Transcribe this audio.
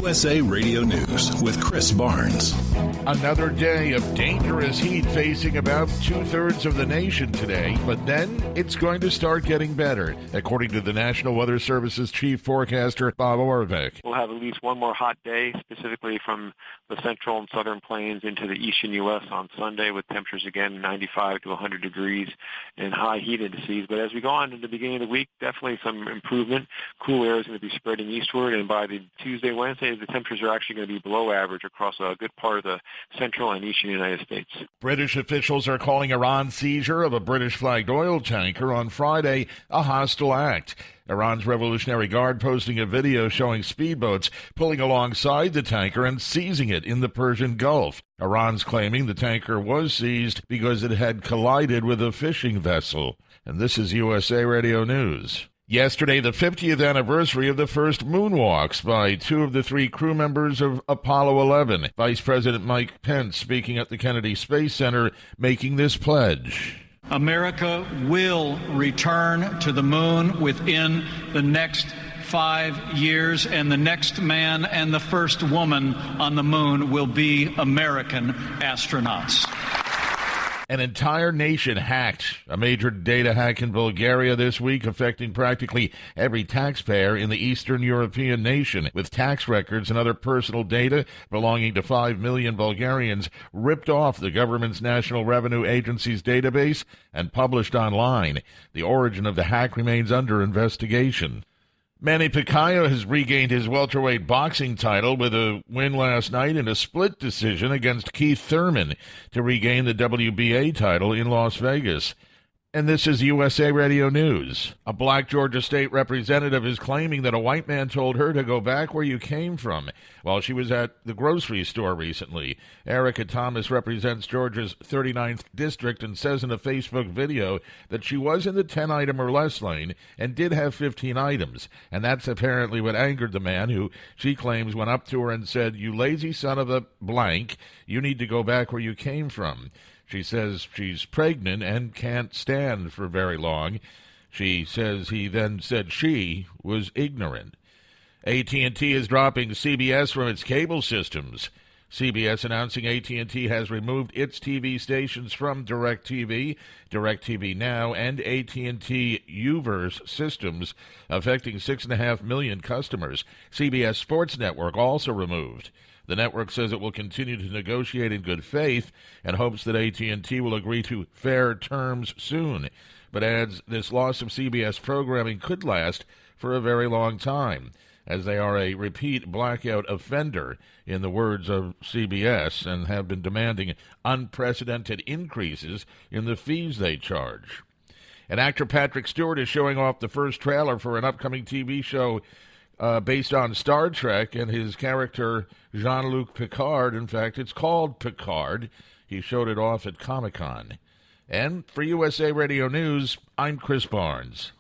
USA Radio News with Chris Barnes. Another day of dangerous heat facing about two-thirds of the nation today, but then it's going to start getting better, according to the National Weather Service's chief forecaster, Bob Orvik. We'll have at least one more hot day, specifically from the central and southern plains into the eastern U.S. on Sunday, with temperatures again 95 to 100 degrees and high heat indices. But as we go on to the beginning of the week, definitely some improvement. Cool air is going to be spreading eastward, and by the Tuesday, Wednesday, the temperatures are actually going to be below average across a good part of the central and eastern United States. British officials are calling Iran's seizure of a British-flagged oil tanker on Friday a hostile act. Iran's Revolutionary Guard posting a video showing speedboats pulling alongside the tanker and seizing it in the Persian Gulf. Iran's claiming the tanker was seized because it had collided with a fishing vessel. And this is USA Radio News. Yesterday, the 50th anniversary of the first moonwalks by two of the three crew members of Apollo 11. Vice President Mike Pence speaking at the Kennedy Space Center, making this pledge. America will return to the moon within the next 5 years, and the next man and the first woman on the moon will be American astronauts. An entire nation hacked. A major data hack in Bulgaria this week affecting practically every taxpayer in the Eastern European nation, with tax records and other personal data belonging to 5 million Bulgarians ripped off the government's National Revenue Agency's database and published online. The origin of the hack remains under investigation. Manny Pacquiao has regained his welterweight boxing title with a win last night in a split decision against Keith Thurman to regain the WBA title in Las Vegas. And this is USA Radio News. A black Georgia state representative is claiming that a white man told her to go back where you came from while she was at the grocery store recently. Erica Thomas represents Georgia's 39th district and says in a Facebook video that she was in the 10-item or less lane and did have 15 items. And that's apparently what angered the man who she claims went up to her and said, "You lazy son of a blank, you need to go back where you came from." She says she's pregnant and can't stand for very long. She says he then said she was ignorant. AT&T is dropping CBS from its cable systems. CBS announcing AT&T has removed its TV stations from DirecTV, DirecTV Now, and AT&T Uverse systems, affecting 6.5 million customers. CBS Sports Network also removed. The network says it will continue to negotiate in good faith and hopes that AT&T will agree to fair terms soon, but adds this loss of CBS programming could last for a very long time, as they are a repeat blackout offender, in the words of CBS, and have been demanding unprecedented increases in the fees they charge. And actor Patrick Stewart is showing off the first trailer for an upcoming TV show based on Star Trek and his character Jean-Luc Picard. In fact, it's called Picard. He showed it off at Comic-Con. And for USA Radio News, I'm Chris Barnes.